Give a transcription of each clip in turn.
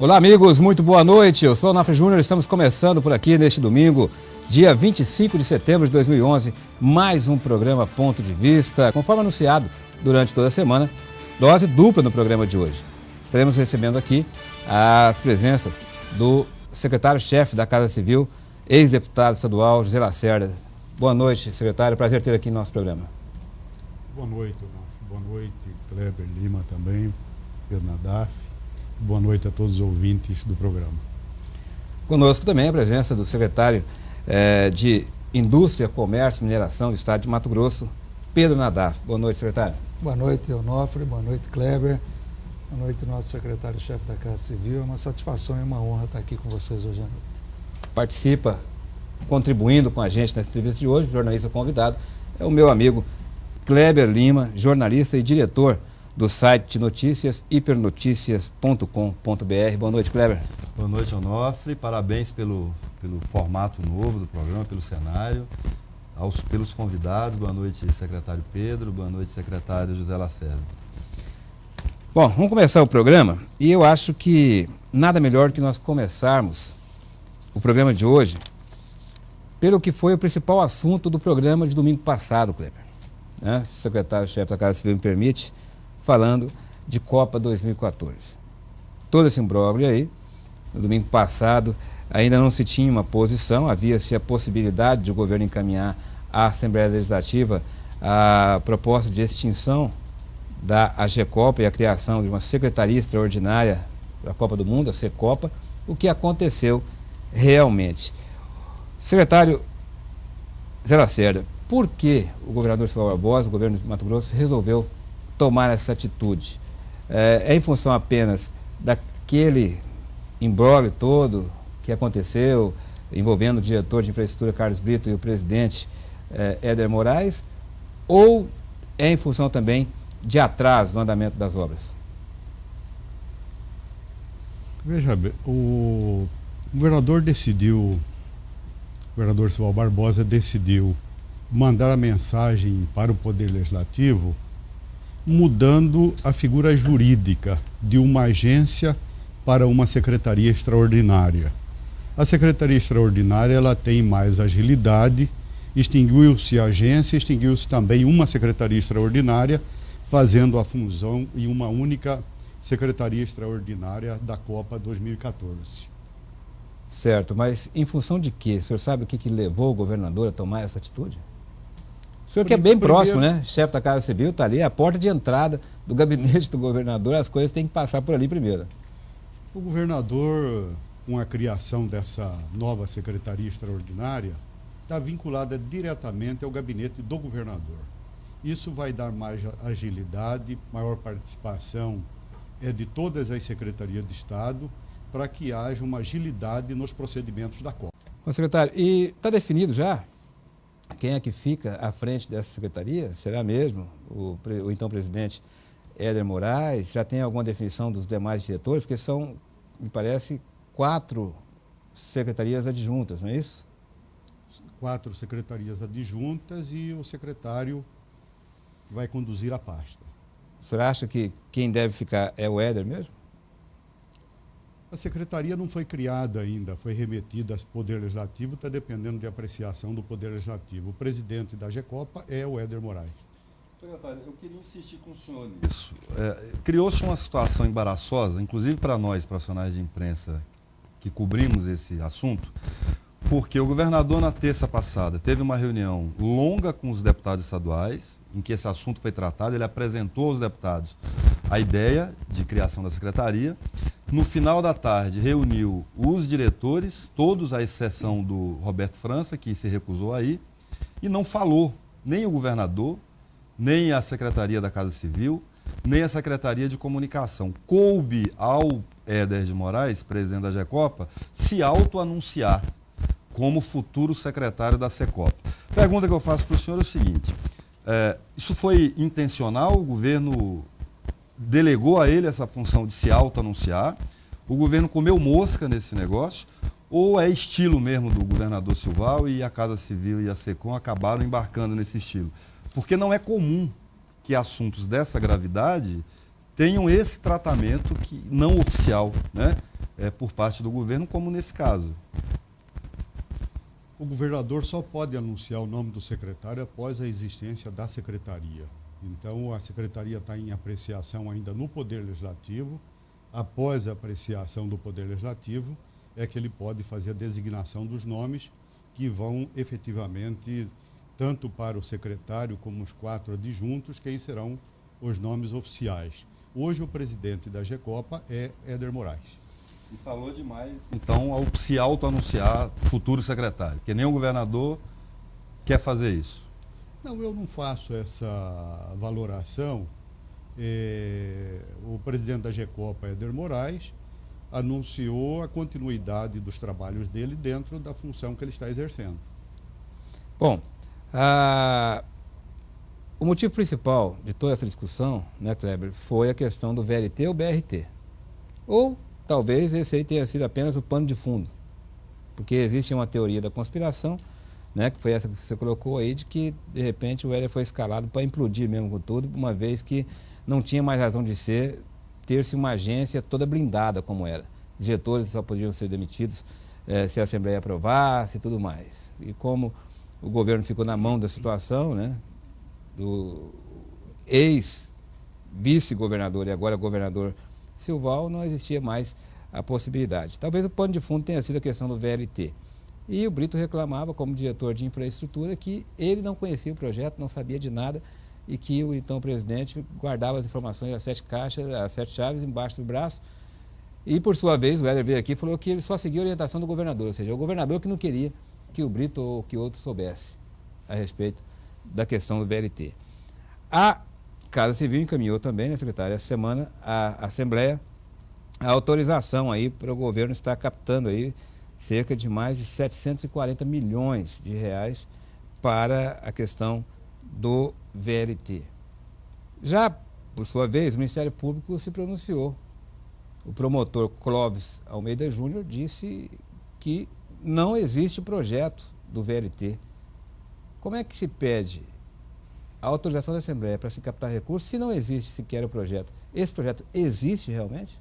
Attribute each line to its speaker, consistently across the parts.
Speaker 1: Olá, amigos, muito boa noite. Eu sou o Onofre Júnior, estamos começando por aqui neste domingo, dia 25 de setembro de 2011, mais um programa Ponto de Vista. Conforme anunciado durante toda a semana, dose dupla no programa de hoje. Estaremos recebendo aqui as presenças do secretário-chefe da Casa Civil, ex-deputado estadual José Lacerda. Boa noite, secretário. Prazer ter aqui no nosso programa.
Speaker 2: Boa noite, Onofre. Boa noite, Kleber Lima também, Pedro Nadaf. Boa noite a todos os ouvintes do programa.
Speaker 1: Conosco também a presença do secretário de Indústria, Comércio e Mineração do Estado de Mato Grosso, Pedro Nadaf. Boa noite, secretário.
Speaker 3: Boa noite, Onofre. Boa noite, Kleber. Boa noite, nosso secretário-chefe da Casa Civil. É uma satisfação e uma honra estar aqui com vocês hoje à noite.
Speaker 1: Participa, contribuindo com a gente nessa entrevista de hoje, o jornalista convidado é o meu amigo Kleber Lima, jornalista e diretor do site de notícias hipernoticias.com.br. Boa noite, Kleber.
Speaker 4: Boa noite, Onofre. Parabéns pelo formato novo do programa, pelo cenário, pelos convidados. Boa noite, secretário Pedro. Boa noite, secretário José Lacerda.
Speaker 1: Bom, vamos começar o programa e eu acho que nada melhor do que nós começarmos o programa de hoje pelo que foi o principal assunto do programa de domingo passado, Kleber. Se o secretário-chefe da Casa Civil me permite, falando de Copa 2014. Todo esse imbróglio aí, no domingo passado, ainda não se tinha uma posição, havia-se a possibilidade de o governo encaminhar à Assembleia Legislativa a proposta de extinção da AGECOPA e a criação de uma Secretaria Extraordinária para a Copa do Mundo, a SECOPA, o que aconteceu realmente. Secretário Zé Lacerda, por que o governador Silvio Barbosa, o governo de Mato Grosso, resolveu tomar essa atitude? É em função apenas daquele imbróglio todo que aconteceu envolvendo o diretor de infraestrutura Carlos Brito e o presidente Éder Moraes, ou é em função também de atraso no andamento das obras?
Speaker 2: Veja bem, o governador Silvio Barbosa decidiu mandar a mensagem para o Poder Legislativo mudando a figura jurídica de uma agência para uma secretaria extraordinária. A secretaria extraordinária ela tem mais agilidade, extinguiu-se a agência, extinguiu-se também uma secretaria extraordinária, fazendo a fusão em uma única secretaria extraordinária da Copa 2014.
Speaker 1: Certo, mas em função de quê? O senhor sabe o que levou o governador a tomar essa atitude? O senhor que é bem próximo, né? Chefe da Casa Civil, está ali, a porta de entrada do gabinete do governador, as coisas têm que passar por ali primeiro.
Speaker 2: O governador, com a criação dessa nova secretaria extraordinária, está vinculada diretamente ao gabinete do governador. Isso vai dar mais agilidade, maior participação de todas as secretarias de Estado, para que haja uma agilidade nos procedimentos da Copa.
Speaker 1: Bom, secretário, e está definido já quem é que fica à frente dessa secretaria? Será mesmo o então presidente Éder Moraes? Já tem alguma definição dos demais diretores? Porque são, me parece, 4 secretarias adjuntas, não é isso?
Speaker 2: 4 secretarias adjuntas e o secretário vai conduzir a pasta.
Speaker 1: O senhor acha que quem deve ficar é o Éder mesmo?
Speaker 2: A secretaria não foi criada ainda, foi remetida ao Poder Legislativo, está dependendo de apreciação do Poder Legislativo. O presidente da AGECOPA é o Éder Moraes.
Speaker 4: Secretário, eu queria insistir com o senhor nisso. Criou-se uma situação embaraçosa, inclusive para nós, profissionais de imprensa, que cobrimos esse assunto, porque o governador, na terça passada, teve uma reunião longa com os deputados estaduais, em que esse assunto foi tratado. Ele apresentou aos deputados a ideia de criação da secretaria. No final da tarde, reuniu os diretores, todos à exceção do Roberto França, que se recusou a ir, e não falou nem o governador, nem a Secretaria da Casa Civil, nem a Secretaria de Comunicação. Coube ao Éder de Moraes, presidente da AGECOPA, se auto-anunciar como futuro secretário da SECOPA. A pergunta que eu faço para o senhor é o seguinte: isso foi intencional? O governo delegou a ele essa função de se auto-anunciar? O governo comeu mosca nesse negócio? Ou é estilo mesmo do governador Silval e a Casa Civil e a SECOM acabaram embarcando nesse estilo? Porque não é comum que assuntos dessa gravidade tenham esse tratamento não oficial, né? por parte do governo, como nesse caso.
Speaker 2: O governador só pode anunciar o nome do secretário após a existência da secretaria. Então, a secretaria está em apreciação ainda no Poder Legislativo. Após a apreciação do Poder Legislativo, é que ele pode fazer a designação dos nomes que vão efetivamente, tanto para o secretário como os 4 adjuntos, quem serão os nomes oficiais. Hoje, o presidente da GECOPA é Éder Moraes.
Speaker 4: E falou demais, então, se auto-anunciar futuro secretário, porque nem o governador quer fazer isso.
Speaker 2: Não, eu não faço essa valoração. O presidente da GECOPA, Éder Moraes, anunciou a continuidade dos trabalhos dele dentro da função que ele está exercendo.
Speaker 1: Bom, o motivo principal de toda essa discussão, né, Kleber, foi a questão do VLT ou BRT. Ou talvez esse aí tenha sido apenas o pano de fundo, porque existe uma teoria da conspiração, né, que foi essa que você colocou aí, de que de repente o Éder foi escalado para implodir mesmo com tudo, uma vez que não tinha mais razão de ser ter-se uma agência toda blindada como era. Os diretores só podiam ser demitidos se a Assembleia aprovasse e tudo mais. E como o governo ficou na mão da situação, né, do ex-vice-governador e agora governador Silval, não existia mais a possibilidade. Talvez o pano de fundo tenha sido a questão do VLT. E o Brito reclamava, como diretor de infraestrutura, que ele não conhecia o projeto, não sabia de nada, e que o então presidente guardava as informações às 7 chaves embaixo do braço. E, por sua vez, o Éder veio aqui e falou que ele só seguia a orientação do governador, ou seja, o governador que não queria que o Brito ou que outro soubesse a respeito da questão do VLT. A Casa Civil encaminhou também, né, secretário, essa semana à Assembleia a autorização aí para o governo estar captando aí cerca de mais de 740 milhões de reais para a questão do VLT. Já, por sua vez, o Ministério Público se pronunciou. O promotor Clóvis Almeida Júnior disse que não existe projeto do VLT. Como é que se pede a autorização da Assembleia para se captar recursos se não existe sequer o projeto? Esse projeto existe realmente?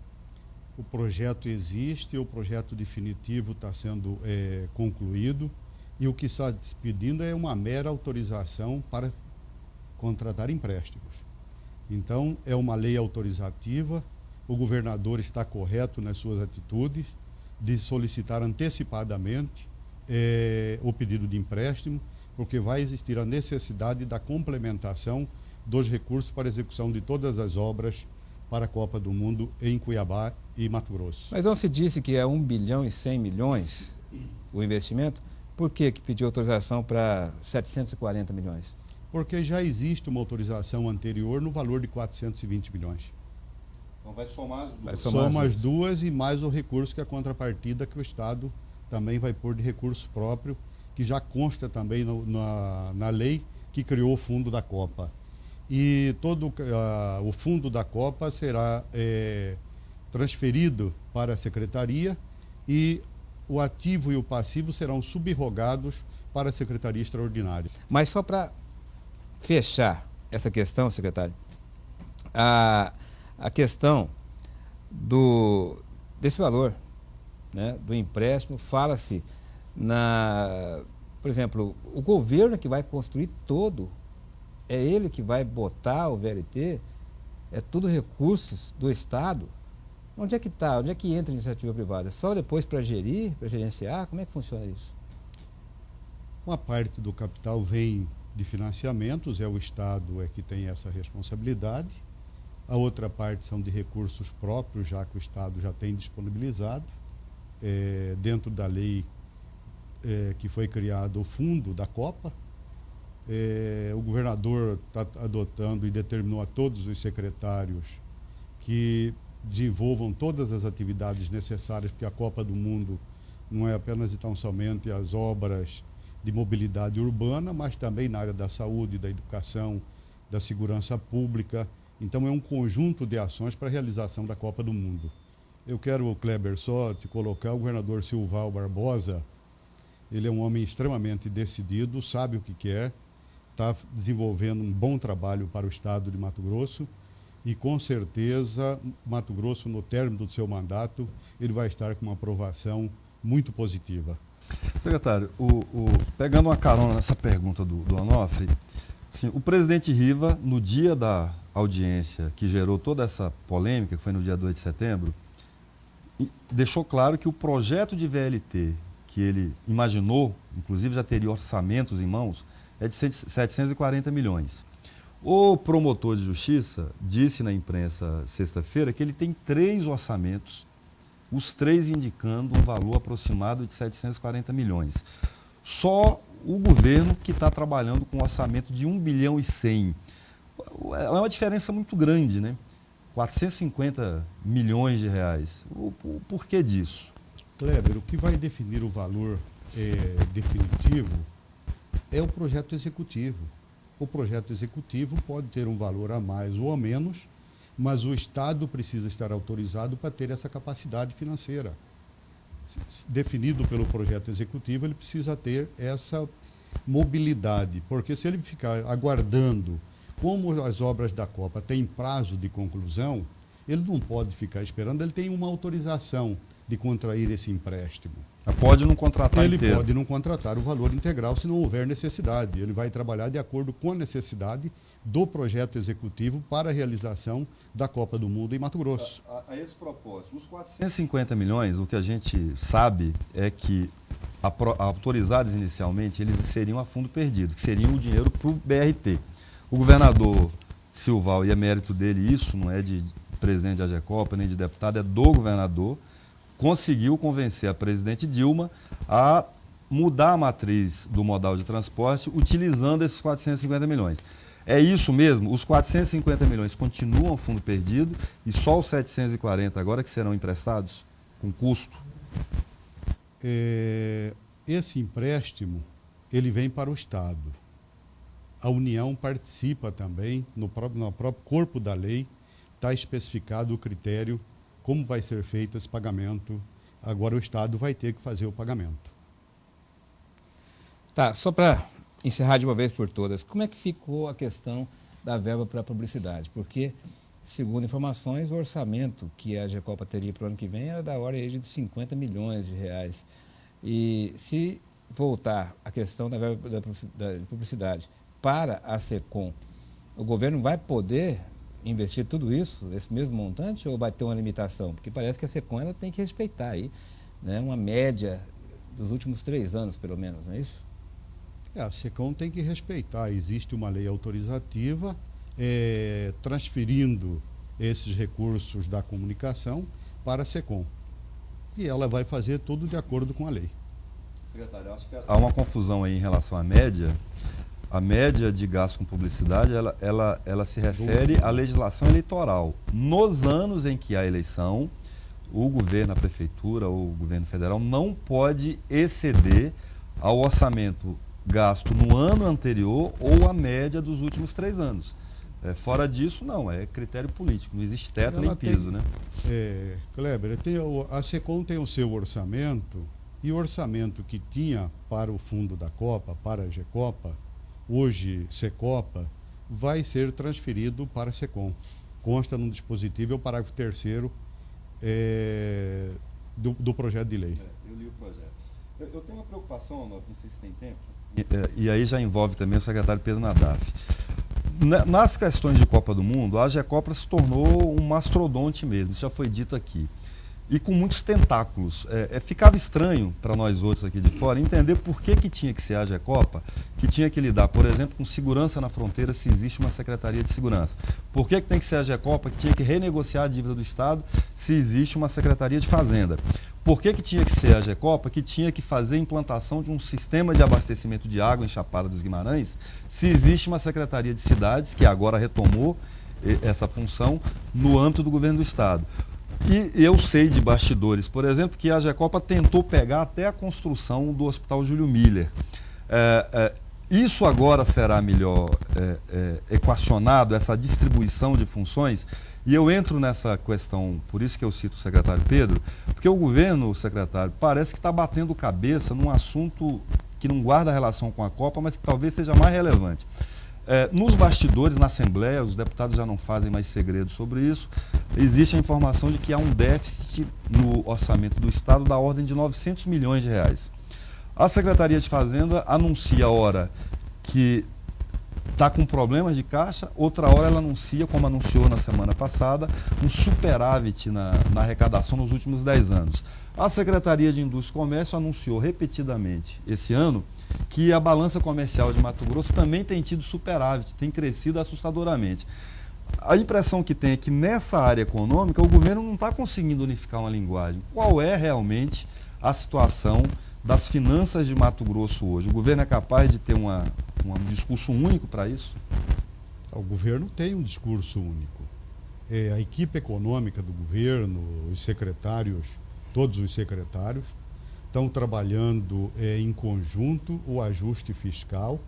Speaker 2: O projeto existe, o projeto definitivo está sendo concluído e o que está se pedindo é uma mera autorização para contratar empréstimos. Então, é uma lei autorizativa, o governador está correto nas suas atitudes de solicitar antecipadamente o pedido de empréstimo, porque vai existir a necessidade da complementação dos recursos para a execução de todas as obras para a Copa do Mundo em Cuiabá e Mato Grosso.
Speaker 1: Mas não se disse que é 1 bilhão e 100 milhões o investimento? Por que pediu autorização para 740 milhões?
Speaker 2: Porque já existe uma autorização anterior no valor de 420 milhões.
Speaker 4: Então vai somar as duas.
Speaker 2: Soma as duas e mais o recurso que é a contrapartida que o Estado também vai pôr de recurso próprio, que já consta também na lei que criou o fundo da Copa. E todo o fundo da Copa será transferido para a Secretaria e o ativo e o passivo serão subrogados para a Secretaria Extraordinária.
Speaker 1: Mas só para fechar essa questão, secretário, a questão desse valor, né, do empréstimo, fala-se por exemplo, o governo que vai construir todo, é ele que vai botar o VLT, é tudo recursos do Estado. Onde é que está? Onde é que entra a iniciativa privada? Só depois para gerir, para gerenciar? Como é que funciona isso?
Speaker 2: Uma parte do capital vem de financiamentos, o Estado que tem essa responsabilidade. A outra parte são de recursos próprios, já que o Estado já tem disponibilizado, dentro da lei que foi criado o fundo da Copa. O governador está adotando e determinou a todos os secretários que desenvolvam todas as atividades necessárias, porque a Copa do Mundo não é apenas e tão somente as obras de mobilidade urbana, mas também na área da saúde, da educação, da segurança pública. Então é um conjunto de ações para a realização da Copa do Mundo. Eu quero, Kleber, só te colocar o governador Silval Barbosa. Ele é um homem extremamente decidido, sabe o que quer, está desenvolvendo um bom trabalho para o estado de Mato Grosso e com certeza Mato Grosso, no término do seu mandato, ele vai estar com uma aprovação muito positiva.
Speaker 4: Secretário, pegando uma carona nessa pergunta do Onofre, assim, o presidente Riva, no dia da audiência que gerou toda essa polêmica, que foi no dia 2 de setembro, deixou claro que o projeto de VLT que ele imaginou, inclusive já teria orçamentos em mãos, é de 740 milhões. O promotor de justiça disse na imprensa sexta-feira que ele tem 3 orçamentos, os 3 indicando um valor aproximado de 740 milhões. Só o governo que está trabalhando com um orçamento de 1 bilhão e 100. É uma diferença muito grande, né? 450 milhões de reais. O porquê disso?
Speaker 2: Kleber, o que vai definir o valor definitivo é o projeto executivo. O projeto executivo pode ter um valor a mais ou a menos, mas o Estado precisa estar autorizado para ter essa capacidade financeira. Definido pelo projeto executivo, ele precisa ter essa mobilidade, porque se ele ficar aguardando, como as obras da Copa têm prazo de conclusão, ele não pode ficar esperando, ele tem uma autorização de contrair esse empréstimo.
Speaker 4: Pode não contratar
Speaker 2: Ele
Speaker 4: inteiro.
Speaker 2: pode não contratar o valor integral se não houver necessidade. Ele vai trabalhar de acordo com a necessidade do projeto executivo para a realização da Copa do Mundo em Mato Grosso.
Speaker 4: A esse propósito, os 450 milhões, o que a gente sabe é que autorizados inicialmente, eles seriam a fundo perdido, que seriam o dinheiro para o BRT. O governador Silval, e é mérito dele isso, não é de presidente da AGECOPA, nem de deputado, é do governador, conseguiu convencer a presidente Dilma a mudar a matriz do modal de transporte utilizando esses 450 milhões. É isso mesmo? Os 450 milhões continuam fundo perdido e só os 740 agora que serão emprestados com custo?
Speaker 2: Esse empréstimo, ele vem para o Estado. A União participa também, no próprio corpo da lei, está especificado o critério como vai ser feito esse pagamento. Agora o Estado vai ter que fazer o pagamento.
Speaker 1: Tá, só para encerrar de uma vez por todas, como é que ficou a questão da verba para publicidade? Porque, segundo informações, o orçamento que a AGECOPA teria para o ano que vem era da ordem de 50 milhões de reais. E se voltar a questão da verba da publicidade para a SECOM, o governo vai poder investir tudo isso, esse mesmo montante, ou vai ter uma limitação? Porque parece que a SECOM ela tem que respeitar aí, né, uma média dos últimos 3 anos, pelo menos, não é isso?
Speaker 2: A SECOM tem que respeitar. Existe uma lei autorizativa transferindo esses recursos da comunicação para a SECOM. E ela vai fazer tudo de acordo com a lei.
Speaker 4: Secretário, eu acho que há uma confusão aí em relação à média. A média de gasto com publicidade, ela se refere à legislação eleitoral. Nos anos em que há eleição, o governo, a prefeitura ou o governo federal não pode exceder ao orçamento gasto no ano anterior ou a média dos últimos 3 anos. Fora disso, não, é critério político, não existe teto nem piso, né?
Speaker 2: Kleber, a SECOM tem o seu orçamento, e o orçamento que tinha para o fundo da Copa, para a AGECOPA, hoje SECOPA, vai ser transferido para a SECOM. Consta no dispositivo, é o parágrafo 3º do projeto de lei.
Speaker 4: Eu li o projeto. Eu tenho uma preocupação, não sei se tem tempo, e aí já envolve também o secretário Pedro Nadaf. Nas questões de Copa do Mundo, a AGECOPA se tornou um mastrodonte mesmo, isso já foi dito aqui. E com muitos tentáculos. Ficava estranho para nós outros aqui de fora entender por que tinha que ser a AGECOPA, que tinha que lidar, por exemplo, com segurança na fronteira se existe uma Secretaria de Segurança. Por que tem que ser a AGECOPA que tinha que renegociar a dívida do Estado se existe uma Secretaria de Fazenda? Por que tinha que ser a AGECOPA que tinha que fazer a implantação de um sistema de abastecimento de água em Chapada dos Guimarães se existe uma Secretaria de Cidades que agora retomou essa função no âmbito do governo do Estado? E eu sei de bastidores, por exemplo, que a AGECOPA tentou pegar até a construção do Hospital Júlio Miller. Isso agora será melhor equacionado, essa distribuição de funções? E eu entro nessa questão, por isso que eu cito o secretário Pedro, porque o governo, secretário, parece que está batendo cabeça num assunto que não guarda relação com a Copa, mas que talvez seja mais relevante. Nos bastidores, na Assembleia, os deputados já não fazem mais segredo sobre isso, existe a informação de que há um déficit no orçamento do Estado da ordem de 900 milhões de reais. A Secretaria de Fazenda anuncia, ora, que está com problemas de caixa, outra hora ela anuncia, como anunciou na semana passada, um superávit na arrecadação nos últimos 10 anos. A Secretaria de Indústria e Comércio anunciou repetidamente esse ano que a balança comercial de Mato Grosso também tem tido superávit, tem crescido assustadoramente. A impressão que tem é que nessa área econômica o governo não está conseguindo unificar uma linguagem. Qual é realmente a situação das finanças de Mato Grosso hoje? O governo é capaz de ter um discurso único para isso?
Speaker 2: O governo tem um discurso único. A equipe econômica do governo, os secretários, todos os secretários, estão trabalhando em conjunto o ajuste fiscal.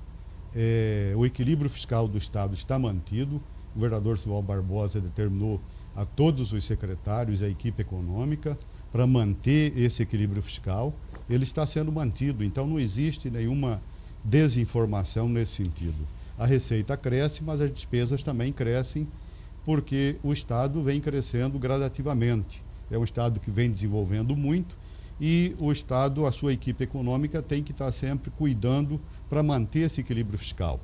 Speaker 2: O equilíbrio fiscal do Estado está mantido. O governador Simão Barbosa determinou a todos os secretários, a equipe econômica, para manter esse equilíbrio fiscal. Ele está sendo mantido, então não existe nenhuma desinformação nesse sentido. A receita cresce, mas as despesas também crescem, porque o Estado vem crescendo gradativamente. É um Estado que vem desenvolvendo muito e o Estado, a sua equipe econômica, tem que estar sempre cuidando para manter esse equilíbrio fiscal.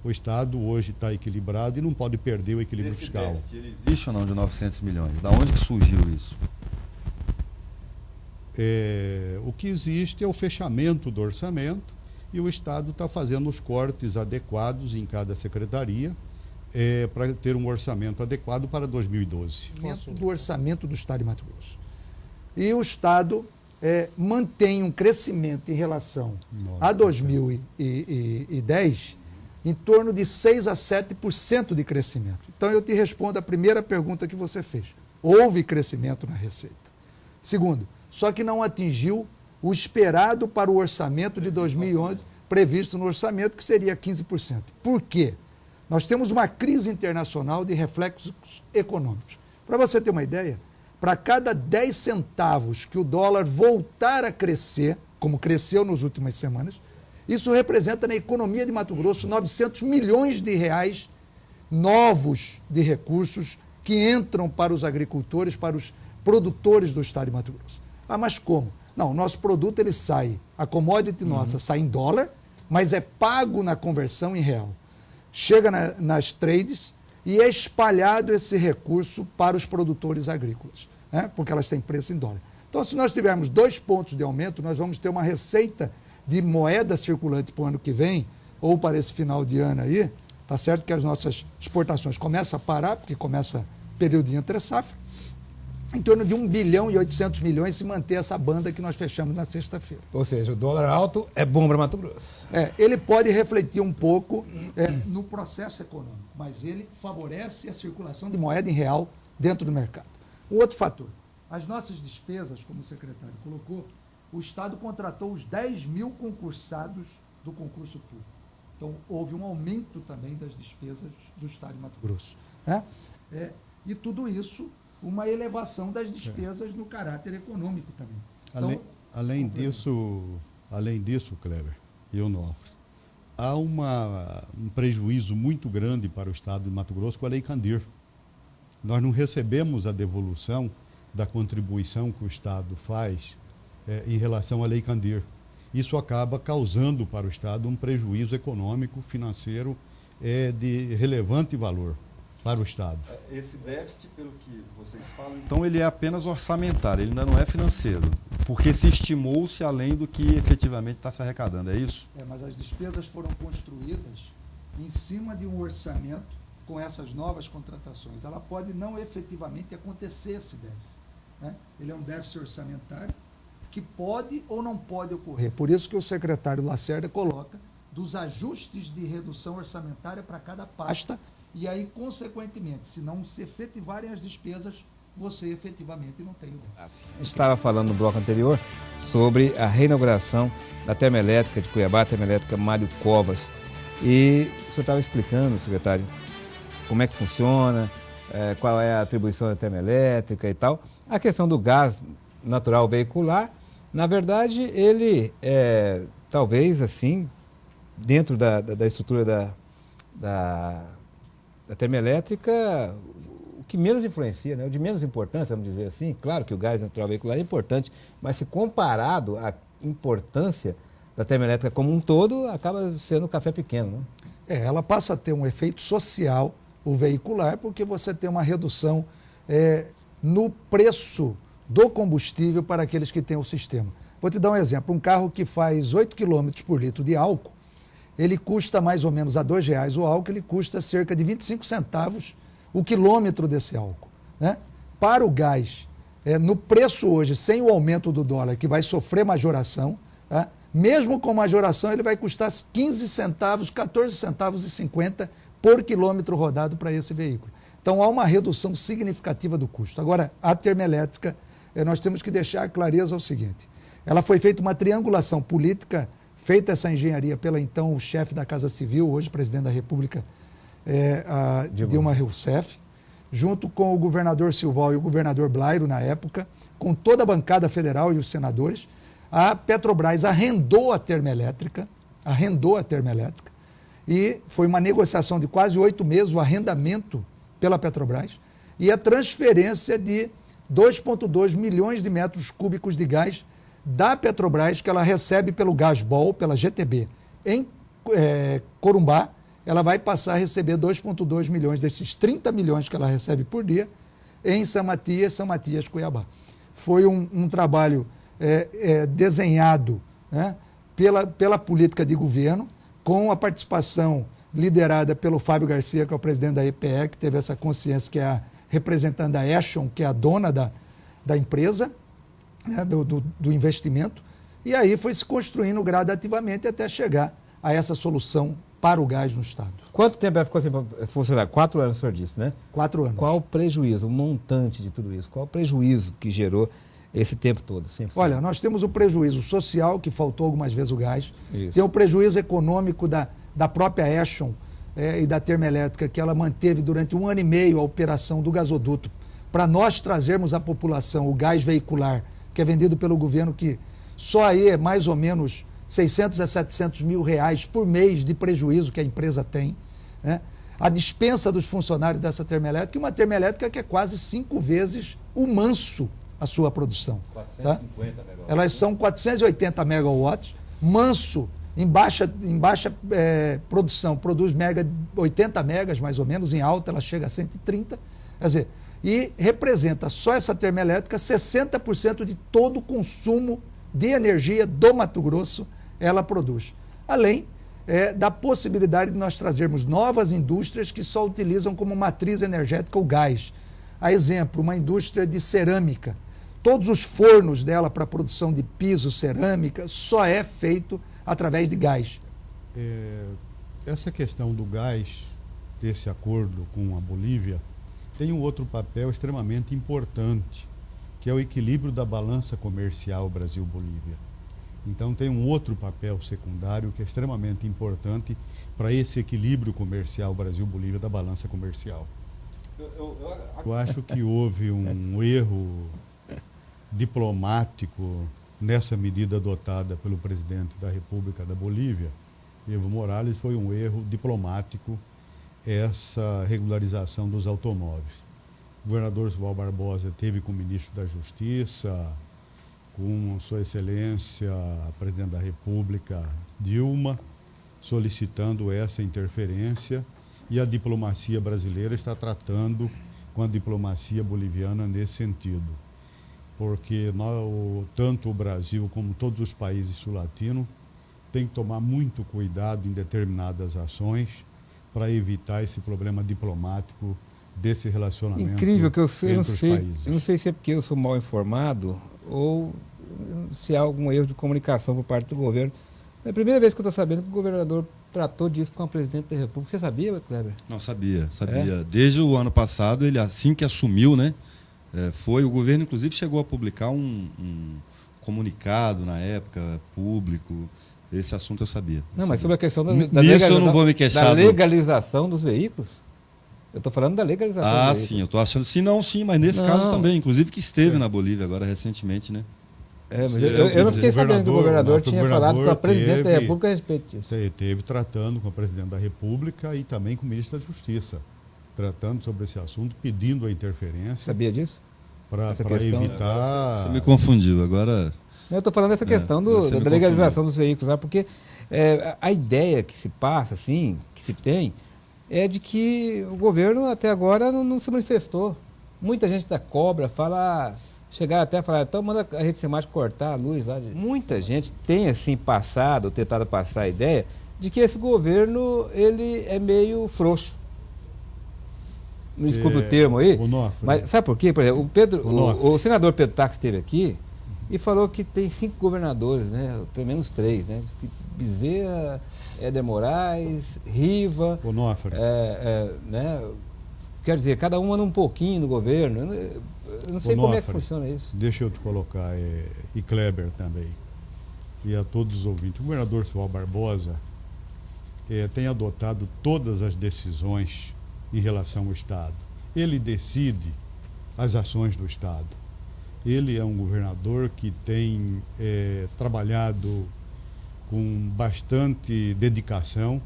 Speaker 2: O Estado hoje está equilibrado e não pode perder o equilíbrio fiscal.
Speaker 4: Esse déficit, ele existe ou não de 900 milhões? Da onde que surgiu isso?
Speaker 2: O que existe é o fechamento do orçamento e o Estado está fazendo os cortes adequados em cada secretaria para ter um orçamento adequado para 2012.
Speaker 3: Do orçamento do Estado de Mato Grosso. E o Estado mantém um crescimento em relação a 2010 em torno de 6 a 7% de crescimento. Então eu te respondo a primeira pergunta que você fez. Houve crescimento na receita. Segundo, só que não atingiu o esperado para o orçamento de 2011, previsto no orçamento, que seria 15%. Por quê? Nós temos uma crise internacional de reflexos econômicos. Para você ter uma ideia, para cada 10 centavos que o dólar voltar a crescer, como cresceu nas últimas semanas, isso representa na economia de Mato Grosso 900 milhões de reais novos de recursos que entram para os agricultores, para os produtores do Estado de Mato Grosso. Ah, mas como? Não, o nosso produto ele sai, a commodity nossa sai em dólar, mas é pago na conversão em real. Chega nas trades e é espalhado esse recurso para os produtores agrícolas, né? Porque elas têm preço em dólar. Então, se nós tivermos 2 pontos de aumento, nós vamos ter uma receita de moeda circulante para o ano que vem, ou para esse final de ano aí. Tá certo que as nossas exportações começam a parar, porque começa período de entre safra, em torno de 1 bilhão e 800 milhões se manter essa banda que nós fechamos na sexta-feira.
Speaker 1: Ou seja, o dólar alto é bom para Mato Grosso.
Speaker 3: Ele pode refletir um pouco no processo econômico, mas ele favorece a circulação de moeda em real dentro do mercado. Um outro fator, as nossas despesas, como o secretário colocou, o Estado contratou os 10 mil concursados do concurso público. Então, houve um aumento também das despesas do Estado de Mato Grosso, né? E tudo isso, uma elevação das despesas no caráter econômico também. Então,
Speaker 2: além disso, Kleber e Onofre, há um prejuízo muito grande para o Estado de Mato Grosso com a Lei Candir. Nós não recebemos a devolução da contribuição que o Estado faz em relação à Lei Candir. Isso acaba causando para o Estado um prejuízo econômico, financeiro de relevante valor para o Estado.
Speaker 4: Esse déficit, pelo que vocês falam, então ele é apenas orçamentário, ele ainda não é financeiro, porque se estimou-se além do que efetivamente está se arrecadando, é isso?
Speaker 3: Mas as despesas foram construídas em cima de um orçamento com essas novas contratações. Ela pode não efetivamente acontecer esse déficit, né? Ele é um déficit orçamentário que pode ou não pode ocorrer. Por isso que o secretário Lacerda coloca dos ajustes de redução orçamentária para cada pasta. E aí, consequentemente, se não se efetivarem as despesas, você efetivamente não tem o déficit.
Speaker 1: A gente estava falando no bloco anterior sobre a reinauguração da termoelétrica de Cuiabá, a termoelétrica Mário Covas. E o senhor estava explicando, secretário, como é que funciona, qual é a atribuição da termoelétrica e tal. A questão do gás natural veicular, na verdade, ele talvez assim, dentro da estrutura da termoelétrica, o que menos influencia, né? O de menos importância, vamos dizer assim. Claro que o gás natural veicular é importante, mas se comparado à importância da termoelétrica como um todo, acaba sendo um café pequeno, né?
Speaker 3: Ela passa a ter um efeito social, o veicular, porque você tem uma redução no preço do combustível para aqueles que têm o sistema. Vou te dar um exemplo. Um carro que faz 8 km por litro de álcool, ele custa mais ou menos a R$2 o álcool, ele custa cerca de 25 centavos o quilômetro desse álcool, né? Para o gás, no preço hoje, sem o aumento do dólar, que vai sofrer majoração, tá? Mesmo com majoração, ele vai custar 15 centavos, 14 centavos e 50 por quilômetro rodado para esse veículo. Então, há uma redução significativa do custo. Agora, a termoelétrica, nós temos que deixar a clareza o seguinte: ela foi feita uma triangulação política, feita essa engenharia pela então o chefe da Casa Civil, hoje presidente da República, Dilma Rousseff, junto com o governador Silval e o governador Blairo, na época, com toda a bancada federal e os senadores. A Petrobras arrendou a termoelétrica, e foi uma negociação de quase 8 meses, o arrendamento pela Petrobras, e a transferência de 2,2 milhões de metros cúbicos de gás da Petrobras, que ela recebe pelo Gasbol, pela GTB, em Corumbá. Ela vai passar a receber 2,2 milhões desses 30 milhões que ela recebe por dia em São Matias, Cuiabá. Foi um trabalho desenhado, né, pela política de governo, com a participação liderada pelo Fábio Garcia, que é o presidente da EPE, que teve essa consciência, que é a representante da Eshon, que é a dona da empresa, né, do investimento, e aí foi se construindo gradativamente até chegar a essa solução para o gás no Estado.
Speaker 1: Quanto tempo ela ficou assim para funcionar? 4 anos, o senhor disse, né?
Speaker 3: 4 anos.
Speaker 1: Qual o prejuízo, o montante de tudo isso? Qual o prejuízo que gerou esse tempo todo?
Speaker 3: Olha, nós temos o prejuízo social, que faltou algumas vezes o gás.
Speaker 1: Isso.
Speaker 3: Tem o prejuízo econômico da própria Eshon e da termoelétrica, que ela manteve durante 1 ano e meio a operação do gasoduto, para nós trazermos à população o gás veicular, que é vendido pelo governo, que só aí é mais ou menos 600 a 700 mil reais por mês de prejuízo que a empresa tem, né? A dispensa dos funcionários dessa termoelétrica, e uma termoelétrica que é quase 5 vezes o Manso a sua produção.
Speaker 1: 450 megawatts.
Speaker 3: Elas são 480 megawatts. Manso, em baixa produção, produz 80 megas mais ou menos, em alta ela chega a 130. Quer dizer, e representa só essa termoelétrica 60% de todo o consumo de energia do Mato Grosso ela produz. Além da possibilidade de nós trazermos novas indústrias que só utilizam como matriz energética o gás. A exemplo, uma indústria de cerâmica. Todos os fornos dela para produção de piso, cerâmica, só é feito através de gás.
Speaker 2: Essa questão do gás, desse acordo com a Bolívia, tem um outro papel extremamente importante, que é o equilíbrio da balança comercial Brasil-Bolívia. Então tem um outro papel secundário que é extremamente importante para esse equilíbrio comercial Brasil-Bolívia da balança comercial. Eu acho que houve um erro diplomático nessa medida adotada pelo presidente da República da Bolívia, Evo Morales. Foi um erro diplomático essa regularização dos automóveis. O governador Silval Barbosa teve com o ministro da Justiça, com Sua Excelência, a presidente da República, Dilma, solicitando essa interferência, e a diplomacia brasileira está tratando com a diplomacia boliviana nesse sentido. Porque tanto o Brasil como todos os países sul-latinos têm que tomar muito cuidado em determinadas ações para evitar esse problema diplomático desse relacionamento.
Speaker 1: Incrível que eu
Speaker 2: entre os países.
Speaker 1: Eu não sei se é porque eu sou mal informado ou se há algum erro de comunicação por parte do governo. É a primeira vez que eu estou sabendo que o governador tratou disso com o presidente da República. Você sabia, Kleber?
Speaker 4: Não, sabia. Desde o ano passado, ele assim que assumiu, né? O governo, inclusive, chegou a publicar um comunicado na época, público. Esse assunto eu sabia.
Speaker 1: Não, mas sobre a questão da
Speaker 4: eu não vou me queixar.
Speaker 1: Da legalização dos veículos? Eu estou falando da legalização dos veículos.
Speaker 4: Sim, eu estou achando. Sim, mas nesse caso também. Inclusive que esteve na Bolívia agora recentemente, né?
Speaker 1: Mas eu não fiquei sabendo que o governador tinha falado com a presidente da República a respeito disso.
Speaker 2: Teve tratando com a presidente da República e também com o ministro da Justiça, tratando sobre esse assunto, pedindo a interferência.
Speaker 1: Sabia disso?
Speaker 2: Para evitar...
Speaker 4: Você me confundiu, agora...
Speaker 1: Eu estou falando dessa questão da legalização dos veículos, sabe? Porque a ideia que se passa, assim, que se tem, é de que o governo até agora não se manifestou. Muita gente da cobra fala, chegaram até a falar, então manda a rede semática cortar a luz lá. Muita gente tem assim tentado passar a ideia de que esse governo ele é meio frouxo. Me desculpe o termo aí, mas sabe por quê? Por exemplo, o senador Pedro Tax esteve aqui e falou que tem 5 governadores, né? Pelo menos 3, né? Bezerra, Éder Moraes, Riva, né? Quer dizer, cada um anda um pouquinho no governo. Eu não sei como é que funciona isso.
Speaker 2: Deixa eu te colocar, e Kleber também, e a todos os ouvintes. O governador Simval Barbosa tem adotado todas as decisões em relação ao Estado. Ele decide as ações do Estado. Ele é um governador que tem trabalhado com bastante dedicação,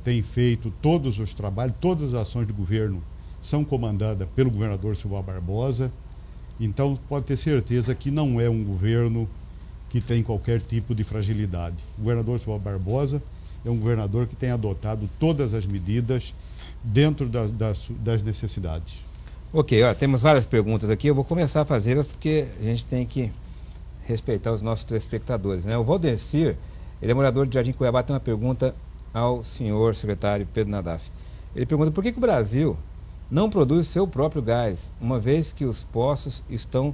Speaker 2: tem feito todos os trabalhos, todas as ações do governo são comandadas pelo governador Simval Barbosa. Então pode ter certeza que não é um governo que tem qualquer tipo de fragilidade. O governador Simval Barbosa é um governador que tem adotado todas as medidas dentro das necessidades.
Speaker 1: Ok, ó, temos várias perguntas aqui, eu vou começar a fazê-las porque a gente tem que respeitar os nossos telespectadores, né? O Valdecir, ele é morador de Jardim Cuiabá, tem uma pergunta ao senhor secretário Pedro Nadaf. Ele pergunta por que o Brasil não produz seu próprio gás, uma vez que os poços estão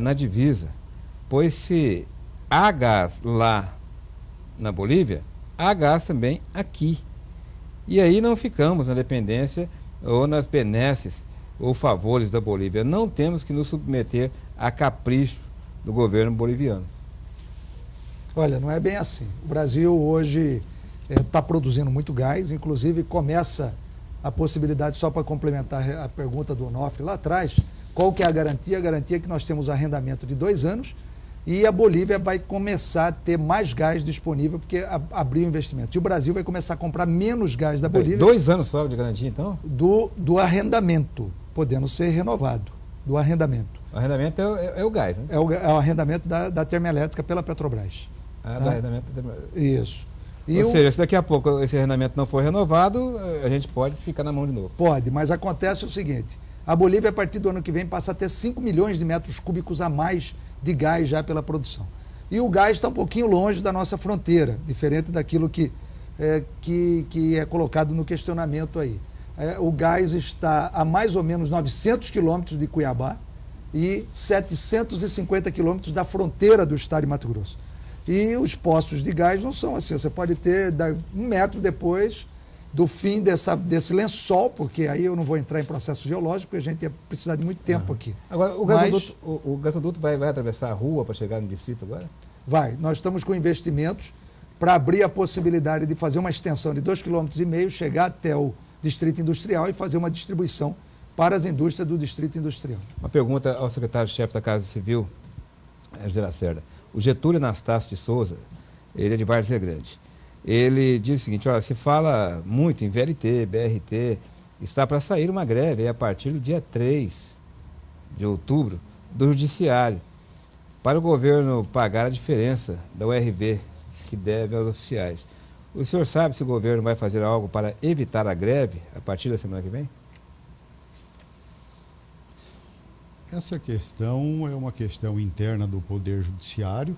Speaker 1: na divisa, pois se há gás lá na Bolívia, há gás também aqui. E aí não ficamos na dependência ou nas benesses ou favores da Bolívia. Não temos que nos submeter a capricho do governo boliviano.
Speaker 3: Olha, não é bem assim. O Brasil hoje está produzindo muito gás, inclusive começa a possibilidade, só para complementar a pergunta do Onofre lá atrás, qual que é a garantia? A garantia é que nós temos arrendamento de 2 anos e a Bolívia vai começar a ter mais gás disponível porque abriu investimento. E o Brasil vai começar a comprar menos gás da Bolívia.
Speaker 1: 2 anos só de garantia, então?
Speaker 3: Do arrendamento, podendo ser renovado, do arrendamento.
Speaker 1: O arrendamento é o gás, né?
Speaker 3: É o arrendamento da termoelétrica pela Petrobras.
Speaker 1: Do arrendamento da Petrobras.
Speaker 3: Isso.
Speaker 1: Ou seja, se daqui a pouco esse arrendamento não for renovado, a gente pode ficar na mão de novo.
Speaker 3: Pode, mas acontece o seguinte, a Bolívia a partir do ano que vem passa a ter 5 milhões de metros cúbicos a mais de gás já pela produção. E o gás está um pouquinho longe da nossa fronteira, diferente daquilo que é colocado no questionamento aí. O gás está a mais ou menos 900 quilômetros de Cuiabá e 750 quilômetros da fronteira do estado de Mato Grosso. E os poços de gás não são assim, você pode ter 1 metro depois do fim desse lençol, porque aí eu não vou entrar em processo geológico, porque a gente ia precisar de muito tempo aqui.
Speaker 1: Agora, o gasoduto vai atravessar a rua para chegar no distrito agora?
Speaker 3: Vai, nós estamos com investimentos para abrir a possibilidade de fazer uma extensão de 2,5 km, chegar até o distrito industrial e fazer uma distribuição para as indústrias do distrito industrial.
Speaker 1: Uma pergunta ao secretário-chefe da Casa Civil, José Lacerda. O Getúlio Anastácio de Souza, ele é de Várzea Grande. Ele diz o seguinte, olha, se fala muito em VLT, BRT, está para sair uma greve a partir do dia 3 de outubro do Judiciário, para o governo pagar a diferença da URV que deve aos oficiais. O senhor sabe se o governo vai fazer algo para evitar a greve a partir da semana que vem?
Speaker 2: Essa questão é uma questão interna do Poder Judiciário.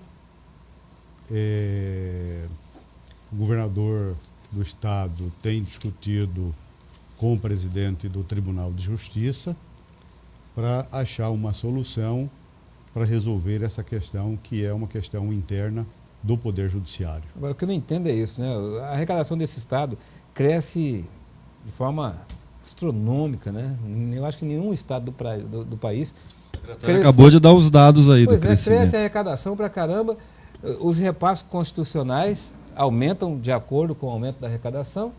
Speaker 2: O governador do Estado tem discutido com o presidente do Tribunal de Justiça para achar uma solução para resolver essa questão, que é uma questão interna do Poder Judiciário.
Speaker 1: Agora, o que eu não entendo é isso, né? A arrecadação desse Estado cresce de forma astronômica, né? Eu acho que nenhum estado do país...
Speaker 4: Acabou de dar os dados aí do crescimento.
Speaker 1: Cresce a arrecadação pra caramba, os repassos constitucionais aumentam de acordo com o aumento da arrecadação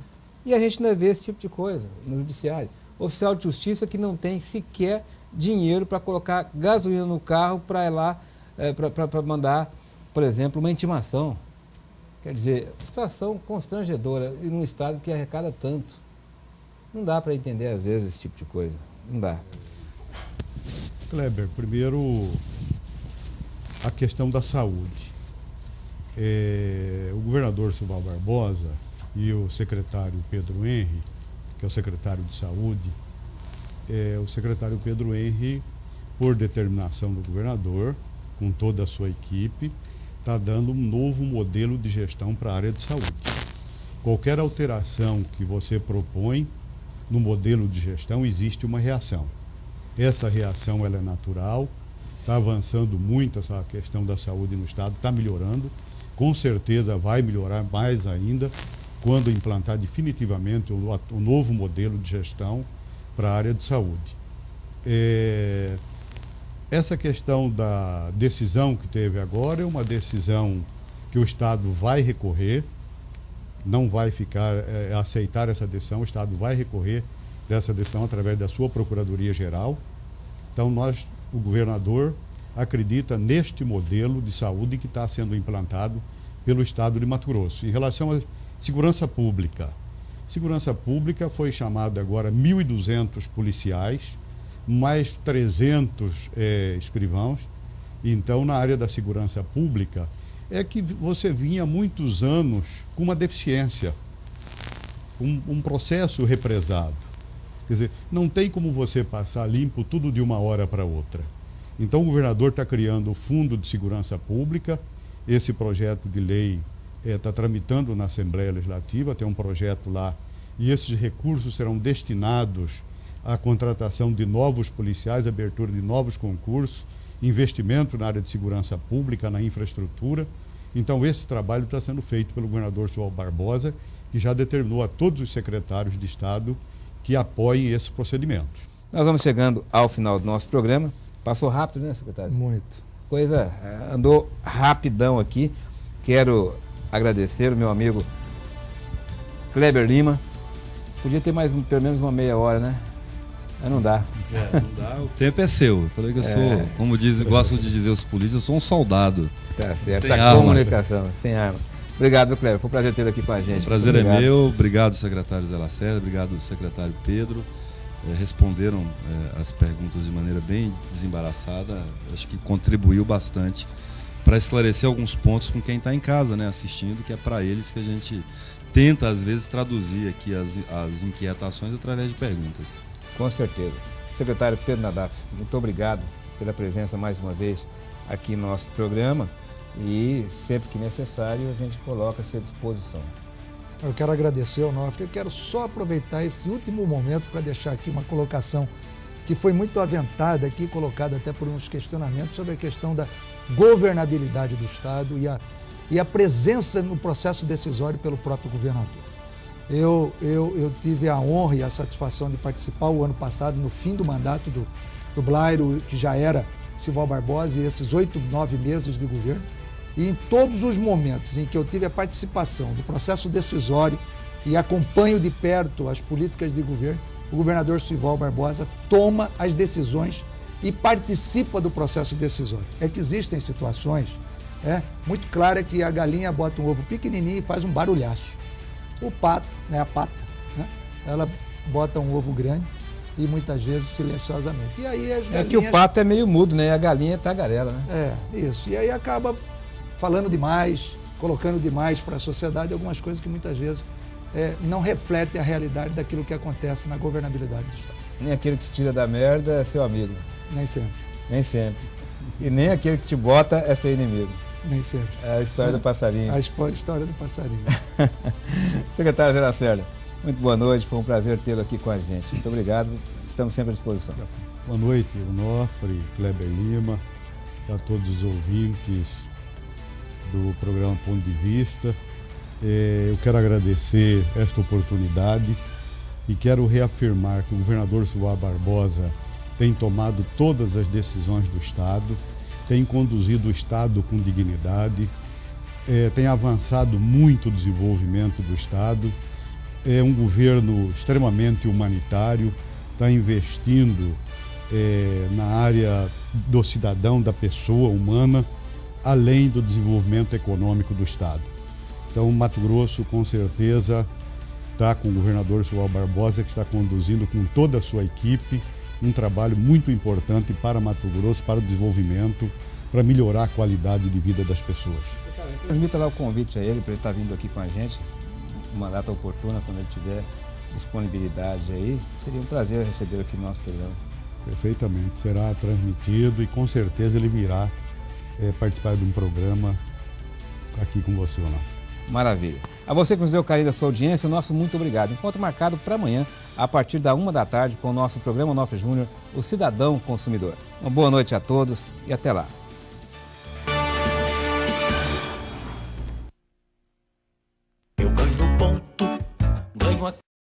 Speaker 1: e a gente ainda vê esse tipo de coisa no judiciário. Oficial de justiça que não tem sequer dinheiro para colocar gasolina no carro para ir lá, para mandar, por exemplo, uma intimação. Quer dizer, situação constrangedora e num estado que arrecada tanto. Não dá para entender, às vezes, esse tipo de coisa. Não dá.
Speaker 2: Kleber, primeiro, a questão da saúde. O governador Sival Barbosa e o secretário Pedro Henri, que é o secretário de saúde, o secretário Pedro Henri, por determinação do governador, com toda a sua equipe, está dando um novo modelo de gestão para a área de saúde. Qualquer alteração que você propõe no modelo de gestão, existe uma reação. Essa reação ela é natural, está avançando muito essa questão da saúde no Estado, está melhorando, com certeza vai melhorar mais ainda quando implantar definitivamente o novo modelo de gestão para a área de saúde. Essa questão da decisão que teve agora é uma decisão que o Estado vai recorrer, não vai aceitar essa decisão, o Estado vai recorrer dessa decisão através da sua Procuradoria-Geral. Então, o governador acredita neste modelo de saúde que está sendo implantado pelo Estado de Mato Grosso. Em relação à segurança pública foi chamada agora 1.200 policiais, mais 300 escrivãos. Então, na área da segurança pública, é que você vinha há muitos anos com uma deficiência, um processo represado. Quer dizer, não tem como você passar limpo tudo de uma hora para outra. Então, o governador está criando o Fundo de Segurança Pública. Esse projeto de lei está tramitando na Assembleia Legislativa, tem um projeto lá, e esses recursos serão destinados à contratação de novos policiais, abertura de novos concursos, investimento na área de segurança pública, na infraestrutura. Então, esse trabalho está sendo feito pelo governador Sival Barbosa, que já determinou a todos os secretários de Estado que apoiem esses procedimentos.
Speaker 1: Nós vamos chegando ao final do nosso programa. Passou rápido, né, secretário?
Speaker 3: Muito.
Speaker 1: Coisa andou rapidão aqui. Quero agradecer o meu amigo Kleber Lima. Podia ter mais pelo menos uma meia hora, né? Mas não dá.
Speaker 4: Não dá, o tempo é seu. Eu falei que eu sou, como gostam de dizer os políticos, eu sou um soldado.
Speaker 1: Tá certo,
Speaker 4: sem
Speaker 1: tá
Speaker 4: arma.
Speaker 1: Comunicação, sem arma. Obrigado, Kleber. Foi um prazer tê-lo aqui com a gente.
Speaker 4: O prazer é meu. Obrigado, secretário Zé Lacerda. Obrigado, secretário Pedro. Responderam as perguntas de maneira bem desembaraçada. Acho que contribuiu bastante para esclarecer alguns pontos com quem está em casa, né, assistindo, que é para eles que a gente tenta, às vezes, traduzir aqui as inquietações através de perguntas.
Speaker 1: Com certeza. Secretário Pedro Nadaf, muito obrigado pela presença mais uma vez aqui no nosso programa e sempre que necessário a gente coloca-se à disposição.
Speaker 3: Eu quero agradecer ao Onofre, eu quero só aproveitar esse último momento para deixar aqui uma colocação que foi muito aventada aqui, colocada até por uns questionamentos sobre a questão da governabilidade do Estado e a presença no processo decisório pelo próprio governador. Eu tive a honra e a satisfação de participar o ano passado, no fim do mandato do Blairo, que já era Sival Barbosa, e esses 8, 9 meses de governo. E em todos os momentos em que eu tive a participação do processo decisório e acompanho de perto as políticas de governo, o governador Sival Barbosa toma as decisões e participa do processo decisório. É que existem situações muito claras que a galinha bota um ovo pequenininho e faz um barulhaço. O pato, né, a pata, né, ela bota um ovo grande e muitas vezes silenciosamente. E aí as galinhas...
Speaker 1: É que o pato é meio mudo, né? E a galinha é tagarela, né?
Speaker 3: Isso. E aí acaba falando demais, colocando demais para a sociedade algumas coisas que muitas vezes não refletem a realidade daquilo que acontece na governabilidade do Estado.
Speaker 1: Nem aquele que te tira da merda é seu amigo.
Speaker 3: Nem sempre.
Speaker 1: Nem sempre. E nem aquele que te bota é seu inimigo.
Speaker 3: Nem sempre.
Speaker 1: É a história do passarinho.
Speaker 3: A história do passarinho.
Speaker 1: Secretário Zé Lacerda, muito boa noite, foi um prazer tê-lo aqui com a gente. Muito obrigado, estamos sempre à disposição.
Speaker 2: Boa noite, Onofre, Kleber Lima, a todos os ouvintes do programa Ponto de Vista. Eu quero agradecer esta oportunidade e quero reafirmar que o governador Sival Barbosa tem tomado todas as decisões do Estado, tem conduzido o Estado com dignidade, tem avançado muito o desenvolvimento do Estado, é um governo extremamente humanitário, está investindo na área do cidadão, da pessoa humana, além do desenvolvimento econômico do Estado. Então, Mato Grosso, com certeza, está com o governador João Barbosa, que está conduzindo com toda a sua equipe um trabalho muito importante para Mato Grosso, para o desenvolvimento, para melhorar a qualidade de vida das pessoas.
Speaker 1: Transmita lá o convite a ele para ele estar vindo aqui com a gente, uma data oportuna, quando ele tiver disponibilidade aí. Seria um prazer recebê-lo aqui no nosso programa.
Speaker 2: Perfeitamente, será transmitido e com certeza ele virá participar de um programa aqui com você, Ronaldo.
Speaker 1: Maravilha. A você que nos deu o carinho da sua audiência, o nosso muito obrigado. Encontro marcado para amanhã, a partir da 1 da tarde, com o nosso programa Onofre Júnior, o Cidadão Consumidor. Uma boa noite a todos e até lá.